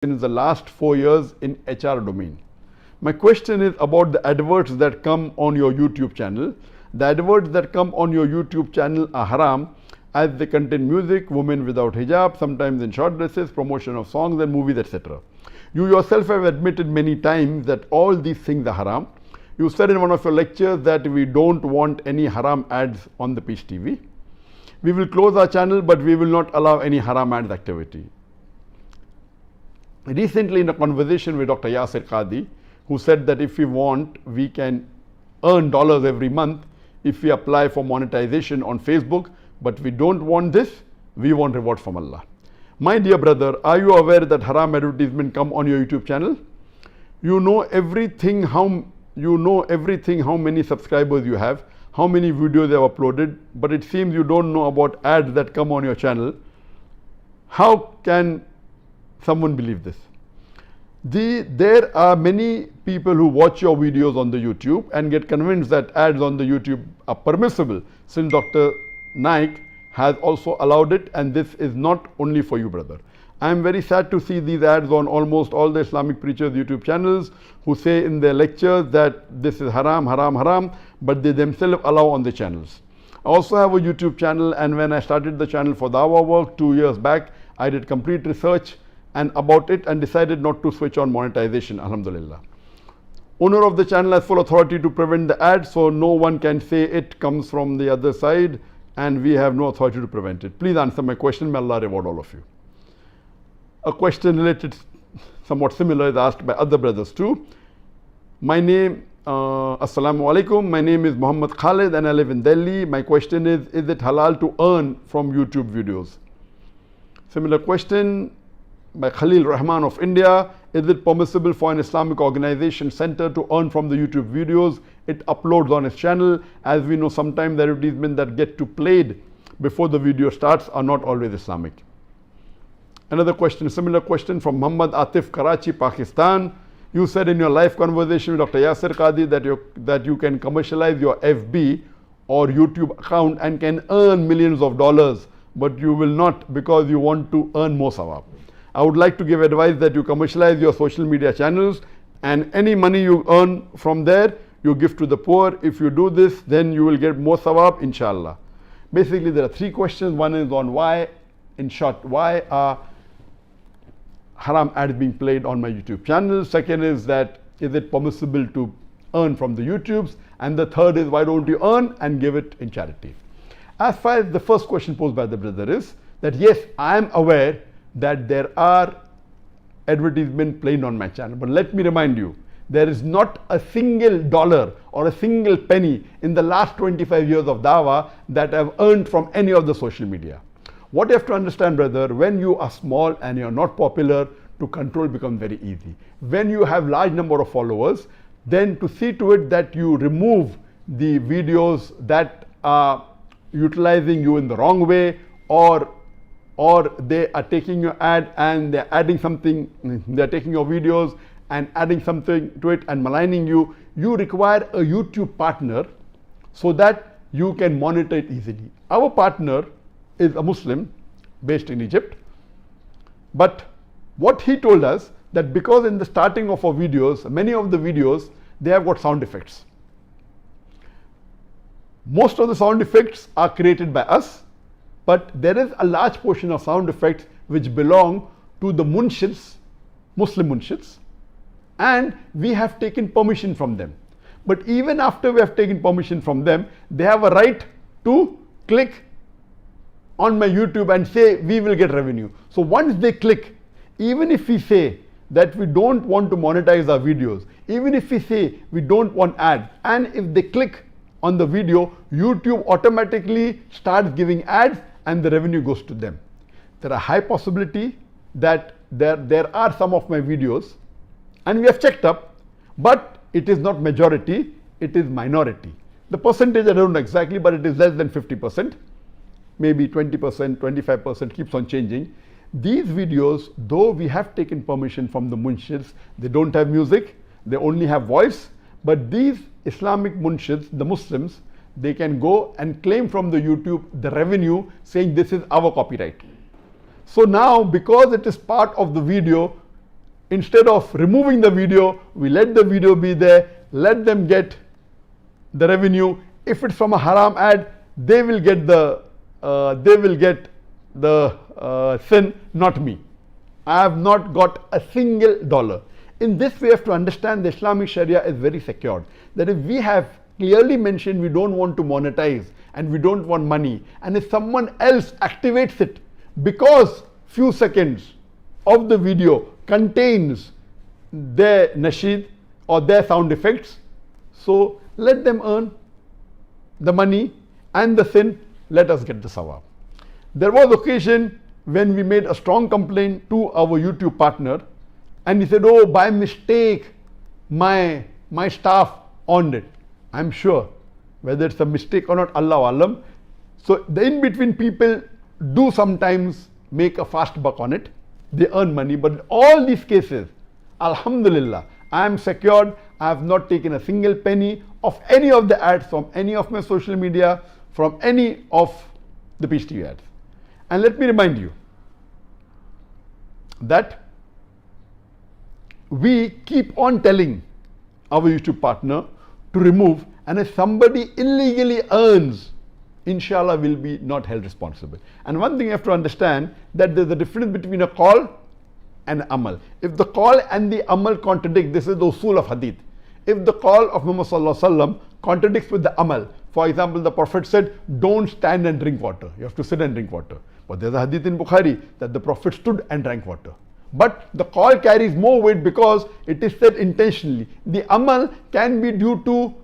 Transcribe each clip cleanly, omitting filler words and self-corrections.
in the last 4 years in HR domain. My question is about the adverts that come on your YouTube channel. The adverts that come on your YouTube channel are haram as they contain music, women without hijab, sometimes in short dresses, promotion of songs and movies, etc. You yourself have admitted many times that all these things are haram. You said in one of your lectures that we don't want any haram ads on the Peace TV. We will close our channel, but we will not allow any haram ads activity. Recently, in a conversation with Dr. Yasir Qadhi, who said that if we want, we can earn dollars every month if we apply for monetization on Facebook, but we don't want this, we want reward from Allah. My dear brother, are you aware that haram advertisement come on your YouTube channel? You know everything how many subscribers you have, how many videos you have uploaded, but it seems you don't know about ads that come on your channel. How can someone believe this? There are many people who watch your videos on the YouTube and get convinced that ads on the YouTube are permissible, since Dr. Naik has also allowed it, and this is not only for you, brother. I am very sad to see these ads on almost all the Islamic preachers' YouTube channels who say in their lectures that this is haram, haram, haram, but they themselves allow on the channels. I also have a YouTube channel, and when I started the channel for Dawah work 2 years back, I did complete research about it and decided not to switch on monetization, alhamdulillah. Owner of the channel has full authority to prevent the ads, so no one can say it comes from the other side and we have no authority to prevent it. Please answer my question. May Allah reward all of you. A question related, somewhat similar, is asked by other brothers too. My name, Assalamu alaikum. My name is Muhammad Khalid and I live in Delhi. My question is it halal to earn from YouTube videos? Similar question by Khalil Rahman of India. Is it permissible for an Islamic organization center to earn from the YouTube videos it uploads on its channel? As we know, sometimes the advertisements that get to played before the video starts are not always Islamic. Another question, a similar question from Muhammad Atif, Karachi, Pakistan. You said in your live conversation with Dr. Yasir Qadhi that you can commercialize your FB or YouTube account and can earn millions of dollars, but you will not because you want to earn more sawab. I would like to give advice that you commercialize your social media channels and any money you earn from there, you give to the poor. If you do this, then you will get more sawab, inshallah. Basically, there are three questions. One is on why, in short, why are haram ads being played on my YouTube channel? Second is that, is it permissible to earn from the YouTubes? And the third is, why don't you earn and give it in charity? As far as the first question posed by the brother is, that yes, I am aware that there are advertisements played on my channel. But let me remind you, there is not a single dollar or a single penny in the last 25 years of Dawah that I've earned from any of the social media. What you have to understand, brother, when you are small and you're not popular, to control becomes very easy. When you have large number of followers, then to see to it that you remove the videos that are utilizing you in the wrong way, or they are taking your ad and they're adding something, they're taking your videos and adding something to it and maligning you, you require a YouTube partner so that you can monitor it easily. Our partner is a Muslim based in Egypt, but what he told us that because in the starting of our videos, many of the videos, they have got sound effects. Most of the sound effects are created by us, but there is a large portion of sound effects which belong to the munshids, Muslim munshids, and we have taken permission from them. But even after we have taken permission from them, they have a right to click on my YouTube and say we will get revenue. So once they click, even if we say that we don't want to monetize our videos, even if we say we don't want ads, and if they click on the video, YouTube automatically starts giving ads and the revenue goes to them. There are high possibility that there are some of my videos, and we have checked up, but it is not majority, it is minority. The percentage I don't know exactly, but it is less than 50%, maybe 20%, 25%, keeps on changing. These videos, though we have taken permission from the munshids, they don't have music, they only have voice, but these Islamic munshids, the Muslims, they can go and claim from the YouTube the revenue, saying this is our copyright. So now, because it is part of the video, instead of removing the video, we let the video be there, let them get the revenue. If it's from a haram ad, they will get the sin, not me. I have not got a single dollar. In this, we have to understand the Islamic Sharia is very secured. That if we have clearly mentioned we don't want to monetize and we don't want money, and if someone else activates it because few seconds of the video contains their nasheed or their sound effects, so let them earn the money and the sin, let us get the sawab. There was occasion when we made a strong complaint to our YouTube partner, and he said, oh, by mistake my staff earned it. I'm sure whether it's a mistake or not, Allah alam. So the in-between people do sometimes make a fast buck on it. They earn money, but in all these cases, alhamdulillah, I am secured. I have not taken a single penny of any of the ads from any of my social media, from any of the Peace TV ads. And let me remind you that we keep on telling our YouTube partner to remove, and if somebody illegally earns, inshallah will be not held responsible. And one thing you have to understand, that there's a difference between a call and amal. If the call and the amal contradict, this is the usul of hadith. If the call of Muhammad sallallahu alaihi wasallam contradicts with the amal, for example, the Prophet said, don't stand and drink water. You have to sit and drink water. But there's a hadith in Bukhari that the Prophet stood and drank water. But the call carries more weight because it is said intentionally. The amal can be due to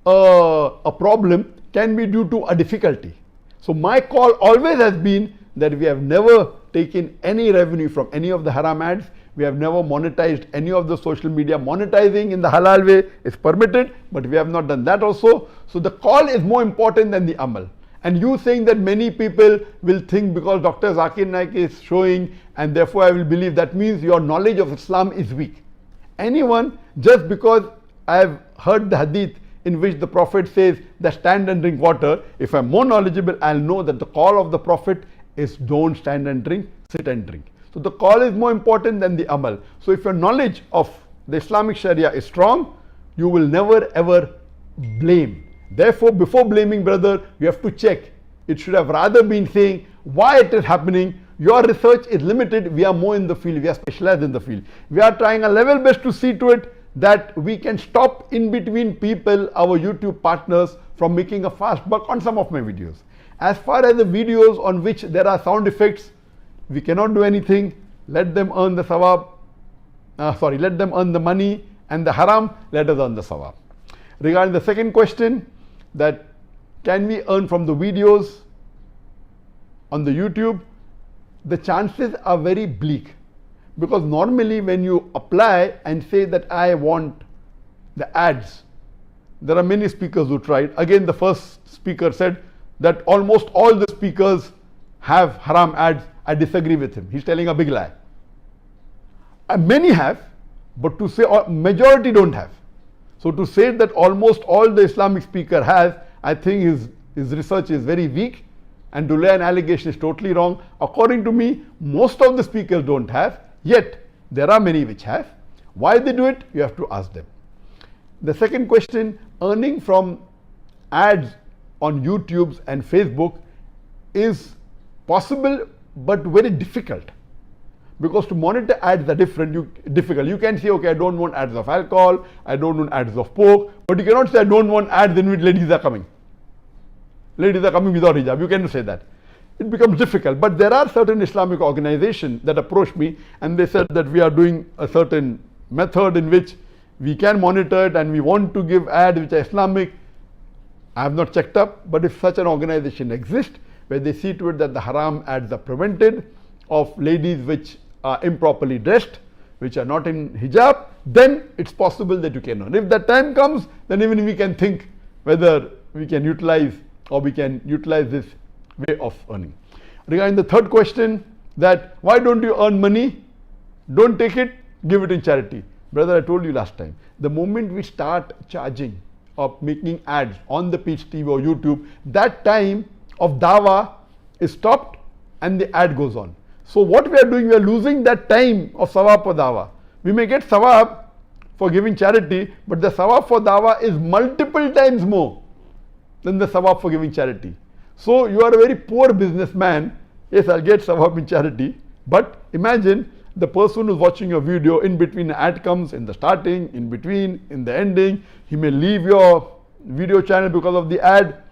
a problem, can be due to a difficulty. So my call always has been that we have never taken any revenue from any of the haram ads. We have never monetized any of the social media. Monetizing in the halal way is permitted, but we have not done that also. So the call is more important than the amal. And you saying that many people will think because Dr. Zakir Naik is showing and therefore I will believe, that means your knowledge of Islam is weak. Anyone, just because I have heard the hadith in which the Prophet says that stand and drink water, if I'm more knowledgeable, I'll know that the call of the Prophet is don't stand and drink, sit and drink. So the call is more important than the amal. So if your knowledge of the Islamic Sharia is strong, you will never ever blame. Therefore, before blaming, brother, you have to check. It should have rather been saying why it is happening. Your research is limited. We are more in the field. We are specialized in the field. We are trying our level best to see to it that we can stop in between people, our YouTube partners, from making a fast buck on some of my videos. As far as the videos on which there are sound effects, we cannot do anything. Let them earn the sawab. Let them earn the money, and the haram, let us earn the sawab. Regarding the second question, that can we earn from the videos on the YouTube, the chances are very bleak, because normally when you apply and say that I want the ads, there are many speakers who tried. Again, the first speaker said that almost all the speakers have haram ads. I disagree with him. He's telling a big lie. Many have, but to say majority don't have. So to say that almost all the Islamic speaker has, I think his research is very weak, and to lay an allegation is totally wrong. According to me, most of the speakers don't have, yet there are many which have. Why they do it, you have to ask them. The second question, earning from ads on YouTube and Facebook is possible but very difficult, because to monitor ads are difficult. You can say, okay, I don't want ads of alcohol, I don't want ads of pork, but you cannot say I don't want ads in which ladies are coming. Ladies are coming without hijab. You cannot say that. It becomes difficult. But there are certain Islamic organizations that approached me, and they said that we are doing a certain method in which we can monitor it, and we want to give ads which are Islamic. I have not checked up, but if such an organization exists, where they see to it that the haram ads are prevented, of ladies which are improperly dressed, which are not in hijab, then it's possible that you can earn. If that time comes, then even we can think whether we can utilize this way of earning. Regarding the third question, that why don't you earn money? Don't take it, give it in charity. Brother, I told you last time, the moment we start charging or making ads on the Peace TV or YouTube, that time of dawah is stopped and the ad goes on. So what we are doing, we are losing that time of sawab for dawah. We may get sawab for giving charity, but the sawab for dawah is multiple times more than the sawab for giving charity. So you are a very poor businessman. Yes, I'll get sawab in charity, but imagine the person who's watching your video, in between an ad comes, in the starting, in between, in the ending. He may leave your video channel because of the ad.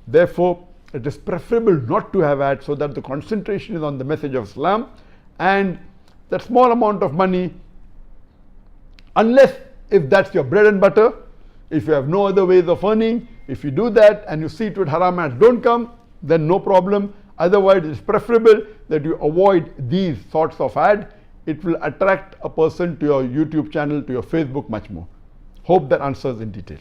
Therefore, it is preferable not to have ads so that the concentration is on the message of Islam, and that small amount of money, unless if that's your bread and butter, if you have no other ways of earning, if you do that and you see to it haram ads don't come, then no problem. Otherwise, it's preferable that you avoid these sorts of ad. It will attract a person to your YouTube channel, to your Facebook much more. Hope that answers in detail.